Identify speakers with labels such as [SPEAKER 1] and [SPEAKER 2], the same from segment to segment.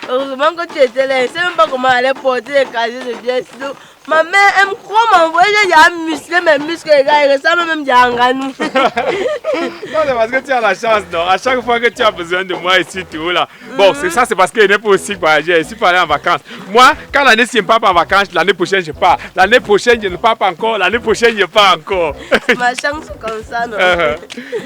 [SPEAKER 1] Heureusement que tu étais là. Je ne sais même pas comment aller porter les casiers de bière. Ma mère aime croire m'envoyer, j'ai à muscler mes muscles, les gars, il ressemble même à Nganou.
[SPEAKER 2] Non, c'est parce que tu as la chance, non? À chaque fois que tu as besoin de moi ici, tu es là. Bon, c'est ça, c'est parce qu'il n'est pas aussi voyager, ici pour aller en vacances. Moi, quand l'année ci je ne pars pas en vacances, l'année prochaine je pars. L'année prochaine je ne pars pas encore, l'année prochaine je pars encore.
[SPEAKER 1] Ma chance comme ça, non?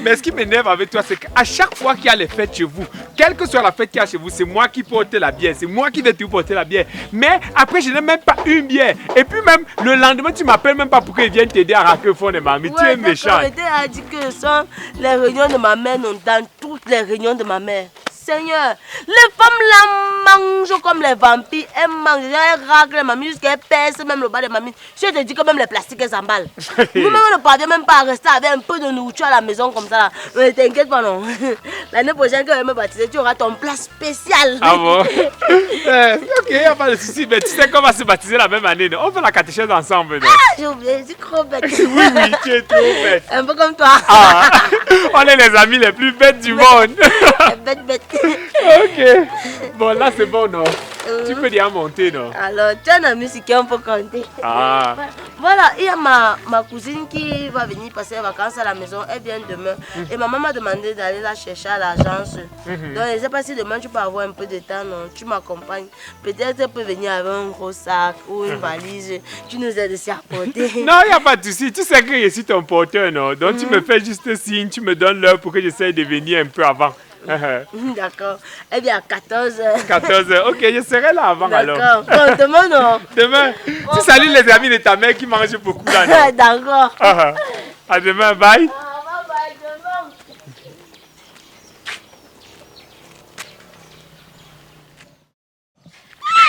[SPEAKER 2] Mais ce qui m'énerve avec toi, c'est qu'à chaque fois qu'il y a les fêtes chez vous, quelle que soit la fête qu'il y a chez vous, c'est moi qui porte la bière, c'est moi qui vais te porter la bière. Mais après, je n'ai même pas une bière. Et puis même, le lendemain, tu m'appelles même pas pour qu'ils viennent t'aider à raquer au fond des mamies. Tu es méchant.
[SPEAKER 1] Je t'ai dit que ce sont les réunions de ma mère, non, dans toutes les réunions de ma mère. Seigneur, les femmes là mangent comme les vampires. Elles mangent, elles raclent les mamies jusqu'à elles percent même le bas des mamies. Je te dis que même les plastiques, elles s'emballent. Nous-mêmes, on ne parvient même pas à rester avec un peu de nourriture à la maison comme ça. Mais t'inquiète pas, non. L'année prochaine, quand je vais me baptiser, tu auras ton plat spécial.
[SPEAKER 2] Ah bon? Ok, il n'y a pas de souci. Mais tu sais qu'on va se baptiser la même année. Non? On fait la catéchèse ensemble. Non?
[SPEAKER 1] Ah, j'ai oublié, je suis trop bête.
[SPEAKER 2] Oui, tu es trop bête.
[SPEAKER 1] Un peu comme toi.
[SPEAKER 2] Ah, on est les amis les plus bêtes du monde.
[SPEAKER 1] Bête, bête.
[SPEAKER 2] Ok. Bon, là, c'est bon, non? Tu peux déjà monter, non?
[SPEAKER 1] Alors, tu as un ami sur qui on peut compter.
[SPEAKER 2] Ah.
[SPEAKER 1] Voilà, il y a ma cousine qui va venir passer les vacances à la maison. Elle vient demain. Et ma maman m'a demandé d'aller la chercher à l'agence. Donc, je ne sais pas si demain tu peux avoir un peu de temps, non? Tu m'accompagnes. Peut-être elle peut venir avec un gros sac ou une valise. Tu nous aides aussi à porter.
[SPEAKER 2] Non, il n'y a pas de souci. Tu sais que je suis ton porteur, non? Donc, tu me fais juste signe, tu me donnes l'heure pour que j'essaie de venir un peu avant.
[SPEAKER 1] D'accord. Eh bien, à 14h.
[SPEAKER 2] 14h. Ok, je serai là avant alors.
[SPEAKER 1] D'accord. Bon, demain, non?
[SPEAKER 2] Demain. Tu salues les amis de ta mère qui mangent beaucoup là, non?
[SPEAKER 1] D'accord.
[SPEAKER 2] À demain, bye.
[SPEAKER 1] Bye bye, demain.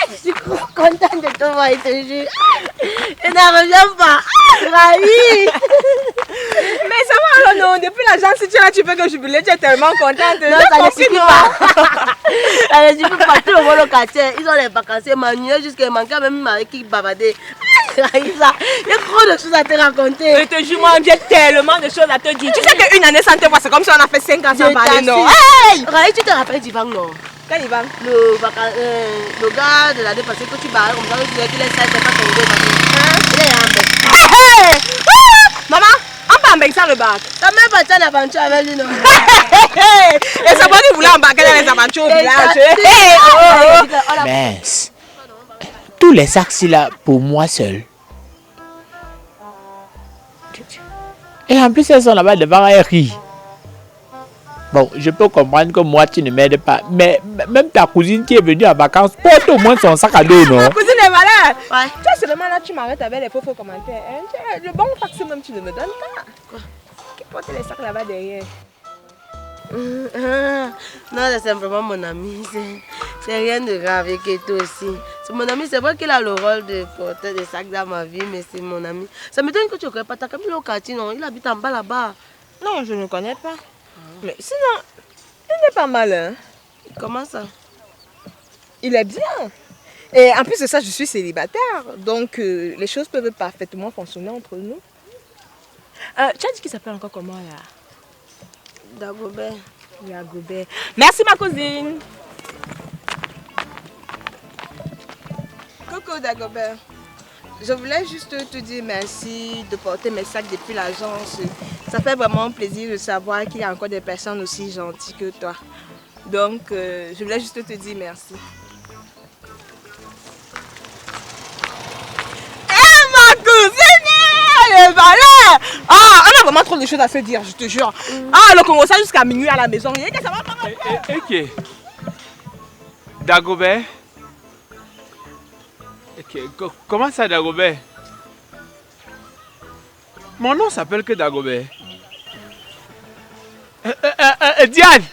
[SPEAKER 1] Je suis trop contente de te voir, je te jure. Je n'en reviens pas. Ravi.
[SPEAKER 3] Mais ça va alors non, depuis l'agence, si tu es là, tu peux que jubiler, tu es tellement contente.
[SPEAKER 1] Non, ça ne suffit pas. Ça ne suffit pas. Tout le monde locataire, ils ont les vacanciers manuels jusqu'à manquer même avec qui bavarder. Il y a trop de choses à te raconter.
[SPEAKER 3] Je te jure, moi, j'ai tellement de choses à te dire. Tu sais qu'une année sans te voir, c'est comme si on a fait 5 ans sans parler, non?
[SPEAKER 1] Hey! Raï, tu te rappelles d'Ivan, non?
[SPEAKER 3] Quel Ivan?
[SPEAKER 1] Le gars de l'année passée que tu barrais comme ça, tu disais qu'il est sale, c'est pas ton gars. Il est en
[SPEAKER 3] Hey! Maman, on peut embarquer ça le bac.
[SPEAKER 1] t'as même pas été en aventure avec lui, non?
[SPEAKER 3] Et c'est moi qui voulais embarquer dans les aventures au village.
[SPEAKER 4] Mince. Tous les sacs là pour moi seul. Et en plus, elles sont là-bas devant un riz. Bon, je peux comprendre que moi, tu ne m'aides pas. Mais même ta cousine qui est venue en vacances porte au moins son sac à dos, non?
[SPEAKER 3] Ma cousine est malade.
[SPEAKER 1] Ouais.
[SPEAKER 3] Tu sais seulement là, tu m'arrêtes avec les faux commentaires. Hein? Le bon fax même, tu ne me donnes pas.
[SPEAKER 1] Quoi?
[SPEAKER 3] Qui porte les sacs là-bas derrière?
[SPEAKER 1] Non, c'est simplement mon ami. C'est rien de grave et que toi aussi. C'est mon ami, c'est vrai qu'il a le rôle de porter des sacs dans ma vie, mais c'est mon ami. Ça m'étonne que tu ne connais pas ta Camille au quartier, non? Il habite en bas là-bas.
[SPEAKER 3] Non, je ne connais pas. Mais sinon, il n'est pas mal. Hein?
[SPEAKER 1] Comment ça?
[SPEAKER 3] Il est bien. Et en plus de ça, je suis célibataire. Donc, les choses peuvent parfaitement fonctionner entre nous. Tu as dit qu'il s'appelle encore comment là?
[SPEAKER 1] Dagobert.
[SPEAKER 3] Dagobert. Merci ma cousine.
[SPEAKER 1] Coucou Dagobert. Je voulais juste te dire merci de porter mes sacs depuis l'agence. Ça fait vraiment plaisir de savoir qu'il y a encore des personnes aussi gentilles que toi. Donc, je voulais juste te dire merci.
[SPEAKER 3] Ma cousine, elle est valeur. Ah, on a vraiment trop de choses à se dire, je te jure. Ah, le Congo, ça jusqu'à minuit à la maison. Rien que ça va pas.
[SPEAKER 2] Ok. Dagobert. Ok. Comment ça, Dagobert? Mon nom s'appelle que Dagobert. Diane.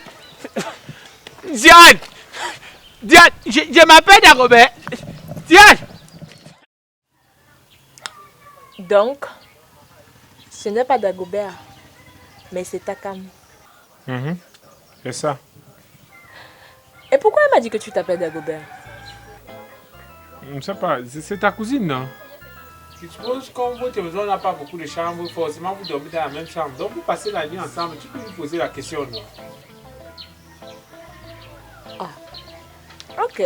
[SPEAKER 2] Diane. Diane, je m'appelle Dagobert. Diane.
[SPEAKER 3] Donc, ce n'est pas Dagobert, mais c'est Takam.
[SPEAKER 2] C'est ça.
[SPEAKER 3] Et pourquoi elle m'a dit que tu t'appelles Dagobert?
[SPEAKER 2] Je ne sais pas, c'est ta cousine, non? Je suppose qu'on votre maison n'a pas beaucoup de chambres, forcément vous dormez dans la même chambre. Donc vous passez la nuit ensemble, tu peux vous poser la question, non?
[SPEAKER 3] Ok.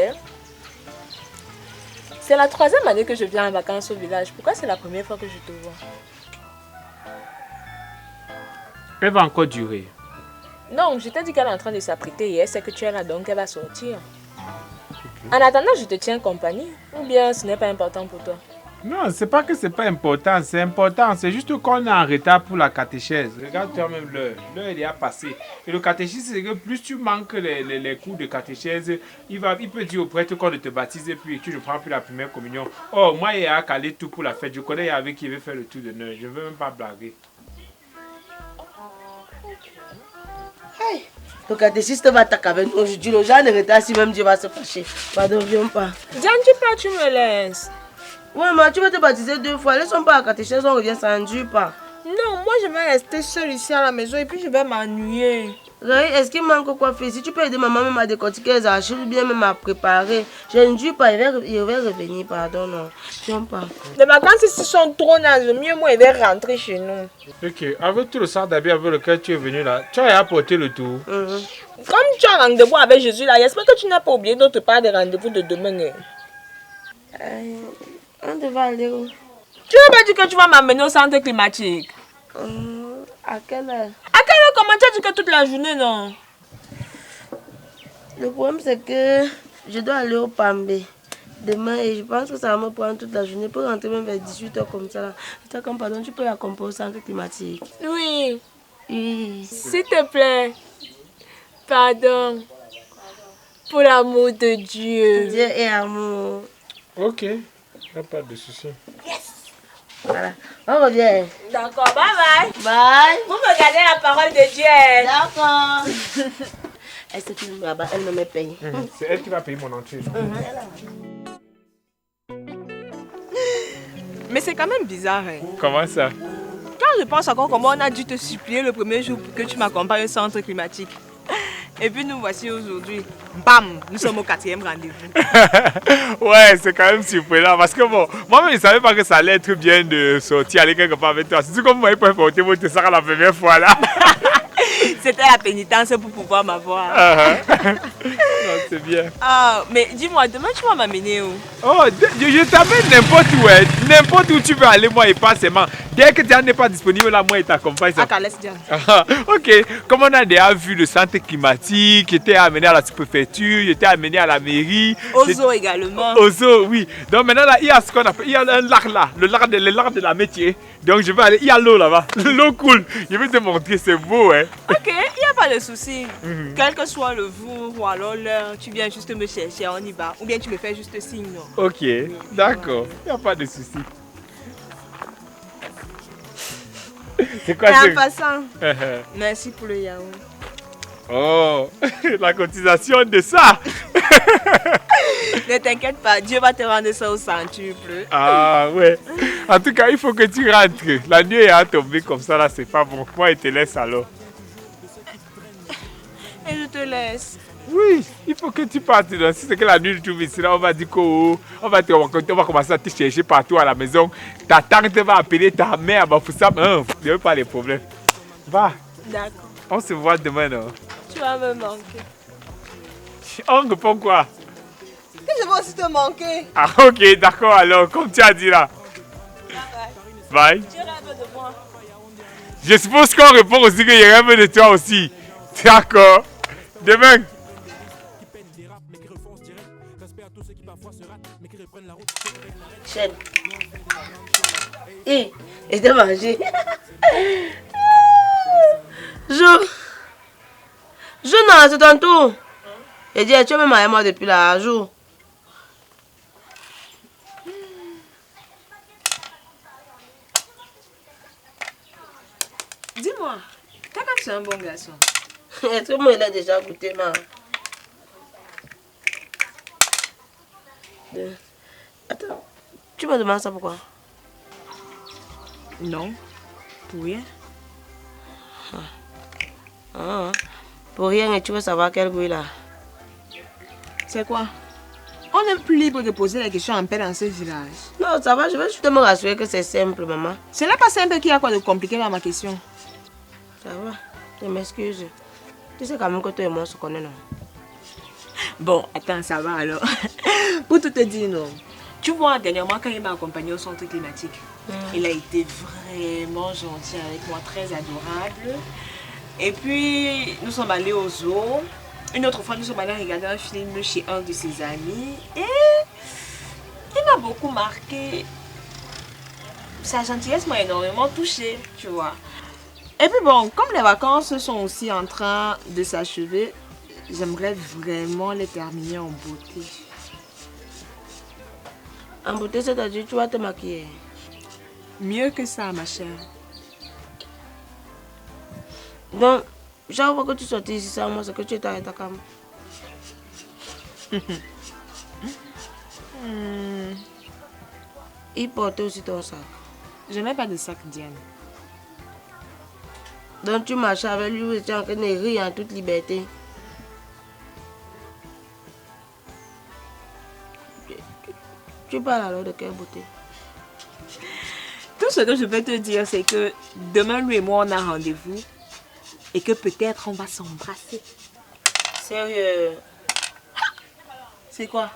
[SPEAKER 3] C'est la 3e année que je viens en vacances au village. Pourquoi c'est la première fois que je te vois?
[SPEAKER 2] Elle va encore durer.
[SPEAKER 3] Non, je t'ai dit qu'elle est en train de s'apprêter et elle sait que tu es là, donc elle va sortir. En attendant, je te tiens compagnie. Ou bien ce n'est pas important pour toi?
[SPEAKER 2] Non, c'est pas que c'est pas important, c'est important. C'est juste qu'on est en retard pour la catéchèse. Regarde toi-même l'heure. L'heure est déjà passée. Et le catéchisme, c'est que plus tu manques les cours de catéchèse, il peut dire au prêtre qu'on ne te baptise et puis tu ne prends plus la première communion. Oh, moi, il a calé tout pour la fête. Je connais avec qui veut faire le tour de l'heure. Je ne veux même pas blaguer.
[SPEAKER 1] Hey, le catéchiste va attaquer avec nous aujourd'hui. Le genre de retard, si même Dieu va se fâcher. Pardon, viens pas.
[SPEAKER 3] Diane, tu me laisses.
[SPEAKER 1] Ouais, mais tu vas te baptiser 2 fois. Laissons pas à la catéchèse, on revient, ça n'endure pas.
[SPEAKER 3] Non, moi je vais rester seule ici à la maison et puis je vais m'ennuyer.
[SPEAKER 1] Est-ce qu'il manque quoi faire? Si tu peux aider maman même à décortiquer les archives ou bien même à préparer. Je ne dis pas, il va revenir, pardon, non. Viens pas.
[SPEAKER 3] Les vacances ici sont trop nazes. Mieux moi, il va rentrer chez nous.
[SPEAKER 2] Ok, avec tout le sang d'habit avec lequel tu es venu là, tu as apporté le tout.
[SPEAKER 3] Comme tu as rendez-vous avec Jésus là, j'espère que tu n'as pas oublié d'autre part des rendez-vous de demain.
[SPEAKER 1] On devait aller où?
[SPEAKER 3] Tu n'as pas dit que tu vas m'amener au centre climatique?
[SPEAKER 1] À quelle heure?
[SPEAKER 3] À quelle heure? Comment tu as dit que toute la journée, non?
[SPEAKER 1] Le problème c'est que je dois aller au Pambé demain et je pense que ça va me prendre toute la journée pour rentrer même vers 18h comme ça. Là. Comme pardon, tu peux accompagner au centre climatique?
[SPEAKER 3] Oui.
[SPEAKER 1] Oui.
[SPEAKER 3] S'il te plaît. Pardon. Pour l'amour de Dieu.
[SPEAKER 1] Dieu est amour.
[SPEAKER 2] Ok, il n'y a pas de souci.
[SPEAKER 1] Yes. Voilà, on revient.
[SPEAKER 3] D'accord, bye bye.
[SPEAKER 1] Bye.
[SPEAKER 3] Vous me gardez la parole de Dieu.
[SPEAKER 1] D'accord. Est-ce que tu me là-bas? Elle me paye.
[SPEAKER 2] C'est elle qui va payer mon entrée.
[SPEAKER 3] Mais c'est quand même bizarre. Hein?
[SPEAKER 2] Comment ça?
[SPEAKER 3] Quand je pense encore comment on a dû te supplier le premier jour pour que tu m'accompagnes au centre climatique. Et puis nous voici aujourd'hui. Bam! Nous sommes au 4e rendez-vous.
[SPEAKER 2] Ouais, c'est quand même surprenant parce que bon, moi-même je ne savais pas que ça allait être bien de sortir, aller quelque part avec toi. C'est comme moi, il peut porter votre sac la première fois là.
[SPEAKER 3] C'était la pénitence pour pouvoir m'avoir.
[SPEAKER 2] C'est bien.
[SPEAKER 3] Ah, mais dis-moi, demain tu vas m'amener où?
[SPEAKER 2] Oh, je t'amène n'importe où, hein. N'importe où tu veux aller, moi et pas seulement. Dès que tu n'es pas disponible là, moi je t'accompagne.
[SPEAKER 3] Ah, laisse dire.
[SPEAKER 2] Ok, comme on a déjà vu le centre climatique, j'étais amené à la sous-préfecture, j'étais amené à la mairie.
[SPEAKER 3] Au zoo également.
[SPEAKER 2] Au zoo, oui. Donc maintenant là, il y a ce qu'on appelle, il y a un lac là, le lac de la métier. Donc je vais aller, il y a l'eau là-bas, l'eau coule. Je vais te montrer, c'est beau, hein.
[SPEAKER 3] Ok, il n'y a pas de souci. Quel que soit le jour ou alors l'heure, tu viens juste me chercher, on y va. Ou bien tu me fais juste signe. Non?
[SPEAKER 2] Ok, d'accord, il n'y a pas de souci. C'est quoi
[SPEAKER 3] Et en passant,
[SPEAKER 2] ça?
[SPEAKER 3] merci pour le yaourt.
[SPEAKER 2] Oh, la cotisation de ça.
[SPEAKER 3] Ne t'inquiète pas, Dieu va te rendre ça au centuple.
[SPEAKER 2] Ah ouais. En tout cas, il faut que tu rentres. La nuit est tombée comme ça, là, c'est pas bon. Moi, je te laisse alors.
[SPEAKER 3] Et je te laisse.
[SPEAKER 2] Oui, il faut que tu partes. Si c'est que la nuit, tu trouves ici, là, on va dire qu'on va commencer à te chercher partout à la maison. Ta tante va appeler ta mère. Il n'y a pas de problème. Va.
[SPEAKER 3] D'accord.
[SPEAKER 2] On se voit demain, non?
[SPEAKER 3] Tu vas me manquer.
[SPEAKER 2] On répond quoi?
[SPEAKER 3] Que je vais aussi te manquer.
[SPEAKER 2] Ah ok, d'accord alors, comme tu as dit là. Bye.
[SPEAKER 3] Tu rêves de moi.
[SPEAKER 2] Je suppose qu'on répond aussi que je rêve de toi aussi. D'accord. Demain.
[SPEAKER 1] Chaîne. Et de manger. Je non, c'est ton tour. J'ai dit, tu es même avec moi depuis la jour.
[SPEAKER 3] Dis-moi, t'as comme c'est un bon garçon.
[SPEAKER 1] Est-ce que moi, il a déjà goûté, ma? Attends, tu me demandes ça pourquoi?
[SPEAKER 3] Non, pour rien.
[SPEAKER 1] Ah, pour rien, et tu veux savoir quel goût il a?
[SPEAKER 3] C'est quoi? On est plus libre de poser les questions en paix dans ce village.
[SPEAKER 1] Non, ça va, je vais juste me rassurer que c'est simple, maman.
[SPEAKER 3] Ce n'est pas simple qu'il y a quoi de compliqué dans ma question.
[SPEAKER 1] Ça va, je m'excuse. Tu sais quand même que toi et moi on se connaît, non?
[SPEAKER 3] Bon, attends, ça va alors. Pour tout te dire, non. Tu vois, dernièrement, quand il m'a accompagné au centre climatique, il a été vraiment gentil avec moi, très adorable. Et puis, nous sommes allés au zoo. Une autre fois, nous sommes allés regarder un film chez un de ses amis. Et il m'a beaucoup marqué. Sa gentillesse m'a énormément touchée, tu vois. Et puis bon, comme les vacances sont aussi en train de s'achever, j'aimerais vraiment les terminer en beauté.
[SPEAKER 1] En beauté, c'est-à-dire tu vas te maquiller.
[SPEAKER 3] Mieux que ça, ma chère.
[SPEAKER 1] Donc, chaque fois que tu sortis ici, ça, moi, c'est que tu es à ta cam. Il portait aussi ton sac.
[SPEAKER 3] Je n'ai pas de sac, Diane.
[SPEAKER 1] Donc tu marchais avec lui, vous étiez en train de rire en toute liberté. Tu parles alors de quelle beauté?
[SPEAKER 3] Tout ce que je peux te dire, c'est que demain, lui et moi, on a rendez-vous. Et que peut-être on va s'embrasser.
[SPEAKER 1] Sérieux?
[SPEAKER 3] C'est quoi?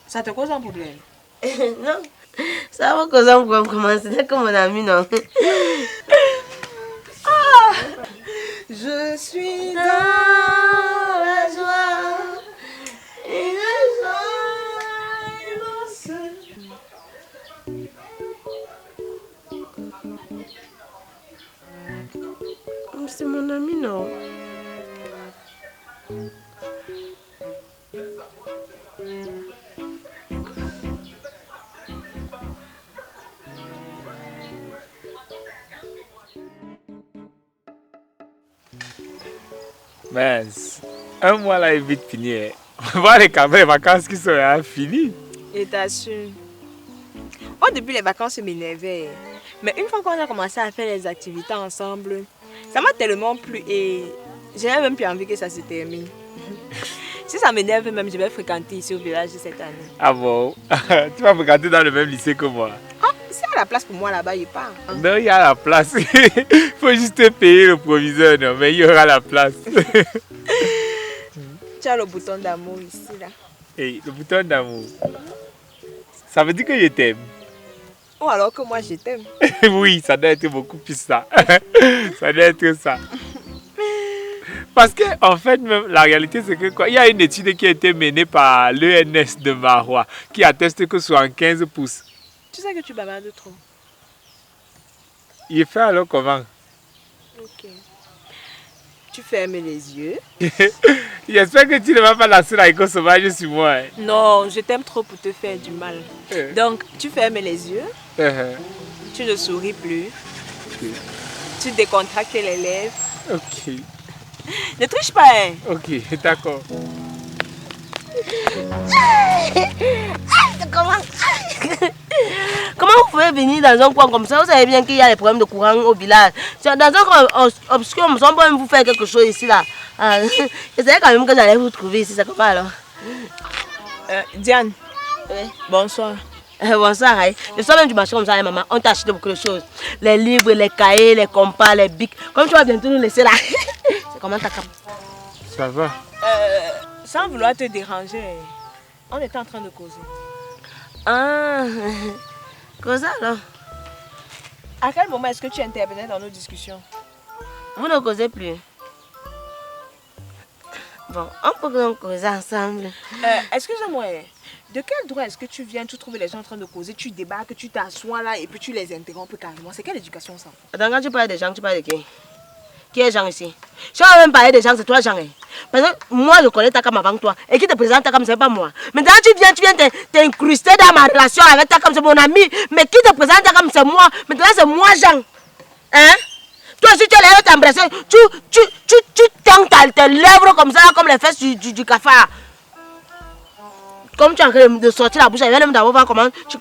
[SPEAKER 3] Ça te cause un problème?
[SPEAKER 1] Non, ça va causer un problème. Comment c'était comme mon ami, non?
[SPEAKER 3] Je suis
[SPEAKER 1] Dans la joie et la joie immense. C'est mon ami, non?
[SPEAKER 2] Mince. Un mois là est vite fini. Hein. On va voir les vacances qui seront finies.
[SPEAKER 3] Et t'assures. Au début, les vacances m'énervaient. Mais une fois qu'on a commencé à faire les activités ensemble, ça m'a tellement plu et j'ai même plus envie que ça se termine. Si ça m'énerve même, je vais fréquenter ici au village cette année.
[SPEAKER 2] Ah bon? Tu vas fréquenter dans le même lycée que moi?
[SPEAKER 3] Ah, s'il y a la place pour moi là-bas, il part.
[SPEAKER 2] Non, il y a la place. Il faut juste payer le proviseur, non, mais il y aura la place.
[SPEAKER 3] Tu as le bouton d'amour ici, là.
[SPEAKER 2] Hey, le bouton d'amour. Ça veut dire que je t'aime.
[SPEAKER 3] Ou alors que moi, je t'aime.
[SPEAKER 2] Oui, ça doit être beaucoup plus ça. Ça doit être ça. Parce que, en fait, même, la réalité, c'est que quoi, il y a une étude qui a été menée par l'ENS de Marois qui atteste que 75 pouces.
[SPEAKER 3] Tu sais que tu bavardes trop.
[SPEAKER 2] Il fait alors comment?
[SPEAKER 3] Ok. Tu fermes les yeux.
[SPEAKER 2] J'espère que tu ne vas pas lancer la école sauvage sur moi. Hein.
[SPEAKER 3] Non, je t'aime trop pour te faire du mal. Donc, tu fermes les yeux. Tu ne souris plus. Tu décontractes les lèvres.
[SPEAKER 2] Ok.
[SPEAKER 3] Ne triche pas, hein.
[SPEAKER 2] Ok, d'accord.
[SPEAKER 1] Comment vous pouvez venir dans un coin comme ça? Vous savez bien qu'il y a des problèmes de courant au village. Dans un coin obscur, on peut même vous faire quelque chose ici là. Essayez quand même que j'allais vous trouver ici, c'est comment alors?
[SPEAKER 3] Diane.
[SPEAKER 1] Oui.
[SPEAKER 3] Bonsoir.
[SPEAKER 1] Bonsoir, hein. Le soir même du marché comme ça, hein, maman, on t'a acheté beaucoup de choses. Les livres, les cahiers, les compas, les bics. Comme tu vas bientôt nous laisser là. C'est comment ta cam?
[SPEAKER 2] Ça va.
[SPEAKER 3] Sans vouloir te déranger, on était en train de causer.
[SPEAKER 1] Ah, cause alors?
[SPEAKER 3] À quel moment est-ce que tu intervenais dans nos discussions?
[SPEAKER 1] Vous ne causez plus. Bon, on peut donc causer ensemble.
[SPEAKER 3] Excuse-moi, de quel droit est-ce que tu viens, tu trouves les gens en train de causer, tu débarques, tu t'assois là et puis tu les interrompes carrément? C'est quelle éducation ça?
[SPEAKER 1] Attends, quand tu parles des gens, tu parles de qui? Qui est Jean ici? Si on va même parler des gens, c'est toi Jean. Parce que moi, je connais ta cam avant toi. Et qui te présente ta cam, c'est pas moi. Maintenant, tu viens t'incruster dans ma relation avec ta cam, c'est mon ami. Mais qui te présente ta cam, c'est moi. Maintenant, c'est moi Jean. Hein? Toi aussi, tu es là, t'embrasser. Tu tends tes lèvres comme ça, comme les fesses du cafard. comme tu es en train de sortir la bouche, je vais même d'abord voir comment tu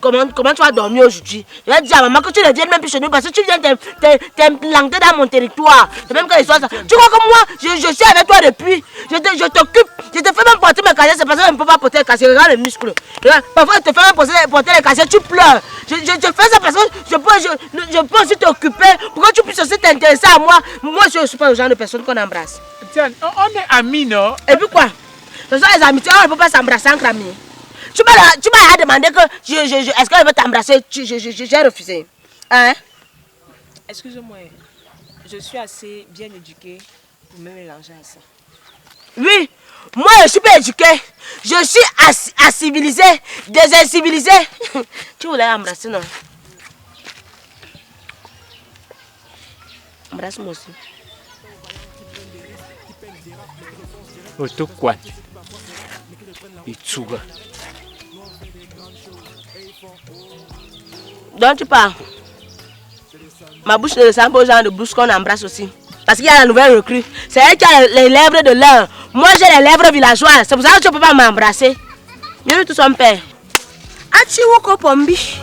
[SPEAKER 1] vas dormir aujourd'hui. Je vais dire à maman que tu ne viennes même plus chez nous parce que tu viens t'implanter dans mon territoire. C'est même quand ils sont ça. Tu crois que moi, je suis avec toi depuis. Je t'occupe. Je te fais même porter mes casiers, c'est parce que je ne peux pas porter les casiers. Regarde les muscles. Regarde, parfois, je te fais même porter les casiers, tu pleures. Je fais ça parce que je peux aussi t'occuper pour que tu puisses aussi t'intéresser à moi. Moi, je ne suis pas le genre de personne qu'on embrasse.
[SPEAKER 2] Tiens, on est amis, non?
[SPEAKER 1] Et puis quoi? Ce sont les amitiés, on ne peut pas s'embrasser entre amis. Tu m'as demandé que est-ce qu'elle veut t'embrasser? J'ai refusé. Hein?
[SPEAKER 3] Excusez-moi, je suis assez bien éduquée pour me mélanger à ça.
[SPEAKER 1] Oui, moi je suis pas éduquée. Je suis civilisée, désincivilisée. Tu voulais embrasser, non? Embrasse-moi aussi.
[SPEAKER 4] Auto quoi? Itsuga.
[SPEAKER 1] Donc tu parles. Ma bouche ne ressemble pas au genre de bouche qu'on embrasse aussi. Parce qu'il y a la nouvelle recrue. C'est elle qui a les lèvres de l'heure. Moi j'ai les lèvres villageoises. C'est pour ça que tu ne peux pas m'embrasser. Mieux tout son père. Achiwo Kopombi.